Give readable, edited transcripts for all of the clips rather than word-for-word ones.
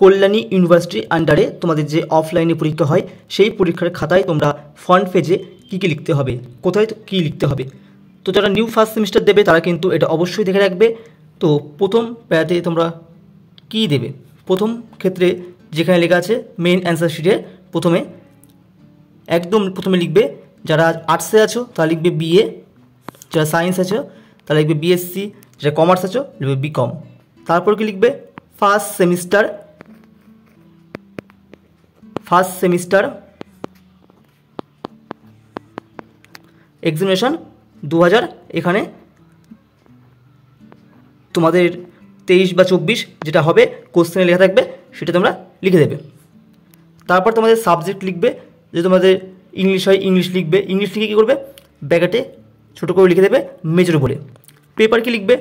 কল্যাণী ইউনিভার্সিটির আন্ডারে তোমাদের যে অফলাইনে পরীক্ষা হয় সেই পরীক্ষার খাতায় তোমরা ফ্রন্ট পেজে কী কী লিখতে হবে, কোথায় কী লিখতে হবে। তো যারা নিউ ফার্স্ট সেমিস্টার দেবে তারা কিন্তু এটা অবশ্যই দেখে রাখবে। তো প্রথম প্যারাতে তোমরা কী দেবে, প্রথম ক্ষেত্রে যেখানে লেখা আছে মেইন অ্যান্সার শিটে একদম প্রথমে লিখবে যারা আর্টসে আছো তারা লিখবে বিএ, যারা সায়েন্স আছো তারা লিখবে বিএসসি, যারা কমার্স আছো লিখবে বিকম। তারপর কি লিখবে ফার্স্ট সেমিস্টার এক্সামিনেশন 2000, এখানে তোমাদের 23 বা 24 যেটা হবে কোশ্চেনে লেখা থাকবে সেটা তোমরা লিখে দেবে। তারপর তোমাদের সাবজেক্ট লিখবে, যে তোমাদের ইংলিশ হয় ইংলিশ লিখবে, ইংলিশ লিখে কী করবে ব্র্যাকেটে ছোটো করে লিখে দেবে মেজর বলে। পেপার কি লিখবে,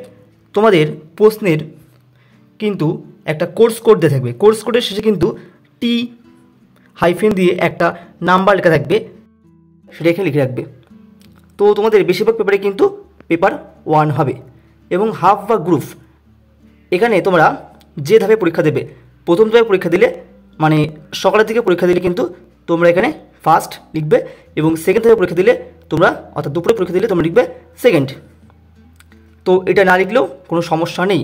তোমাদের প্রশ্নের কিন্তু একটা কোর্স কোড দেওয়া থাকবে, কোর্স কোডের শেষে কিন্তু টি হাইফেন দিয়ে একটা নাম্বার লেখা থাকবে, সেটা এখানে লিখে রাখবে। তো তোমাদের বেশিরভাগ পেপারে কিন্তু পেপার 1 হবে। এবং হাফ বা গ্রুপ, এখানে তোমরা যে ধাপে পরীক্ষা দেবে, প্রথম ধাপে পরীক্ষা দিলে মানে সকালের দিকে পরীক্ষা দিলে কিন্তু তোমরা এখানে ফার্স্ট লিখবে, এবং সেকেন্ড ধাপে পরীক্ষা দিলে তোমরা অর্থাৎ দুপুরে পরীক্ষা দিলে তোমরা লিখবে সেকেন্ড। তো এটা না লিখলেও কোনো সমস্যা নেই।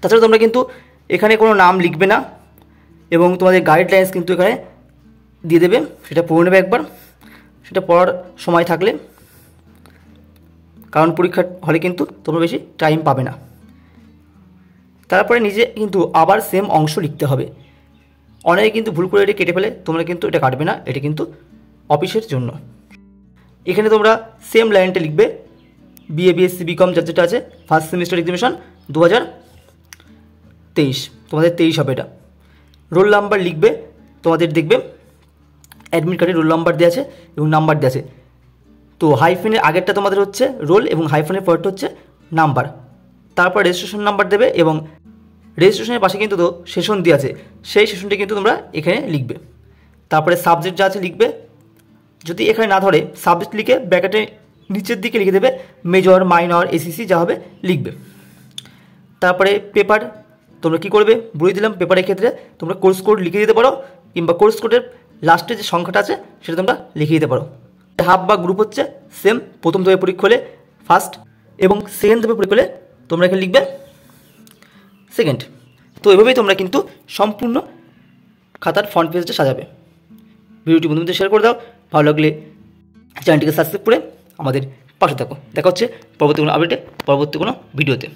তাছাড়া তোমরা কিন্তু এখানে কোনো নাম লিখবে না, এবং তোমাদের গাইডলাইন্স কিন্তু এখানে দিয়ে দেবে, সেটা পড়ে নেবে একবার, সেটা পড়ার সময় থাকলে, কারণ পরীক্ষার হলে কিন্তু তোমরা বেশি টাইম পাবে না। তারপরে নিজে কিন্তু আবার সেম অংশ লিখতে হবে। অনেকে কিন্তু ভুল করে এটা কেটে ফেলে, তোমরা কিন্তু এটা কাটবে না, এটা কিন্তু অফিসের জন্য। এখানে তোমরা সেম লাইনটা লিখবে বিএ বিএসসি বিকম যার যেটা আছে ফার্স্ট সেমিস্টার এক্সামিনেশন 2023, তোমাদের 23 হবে এটা। রোল নাম্বার লিখবে, তোমাদের দেখবে অ্যাডমিট কার্ডে রোল নাম্বার দেওয়া আছে এবং নাম্বার দেওয়া আছে। তো হাইফেনের আগেরটা তোমাদের হচ্ছে রোল এবং হাইফেনের পরেরটা হচ্ছে নাম্বার। তারপর রেজিস্ট্রেশন নাম্বার দেবে, এবং রেজিস্ট্রেশনের পাশে কিন্তু তো সেশন দেওয়া আছে, সেই সেশনটি কিন্তু তোমরা এখানে লিখবে। তারপরে সাবজেক্ট যা আছে লিখবে, যদি এখানে না ধরে সাবজেক্ট লিখে ব্র্যাকেটে নিচের দিকে লিখে দেবে মেজর মাইনর এসিসি যা হবে লিখবে। তারপরে পেপার তোমরা কি করবে বলে দিলাম, পেপারের ক্ষেত্রে তোমরা কোর্স কোড লিখে দিতে পারো, কিংবা কোর্স কোডের লাস্টে যে সংখ্যাটা আছে সেটা তোমরা লিখে দিতে পারো। হাফ বা গ্রুপ হচ্ছে সেম, প্রথম ধাপে পরীক্ষা হলে ফার্স্ট এবং সেকেন্ড ধাপে পরীক্ষা হলে তোমরা এখানে লিখবে সেকেন্ড। তো এভাবেই তোমরা কিন্তু সম্পূর্ণ খাতার ফ্রন্ট পেজটা সাজাবে। ভিডিওটি বন্ধুদের শেয়ার করে দাও, ভালো লাগলে চ্যানেলটিকে সাবস্ক্রাইব করে আমাদের পাশে থাকো। দেখা হচ্ছে পরবর্তী কোনো আপডেটে, পরবর্তী কোনো ভিডিওতে।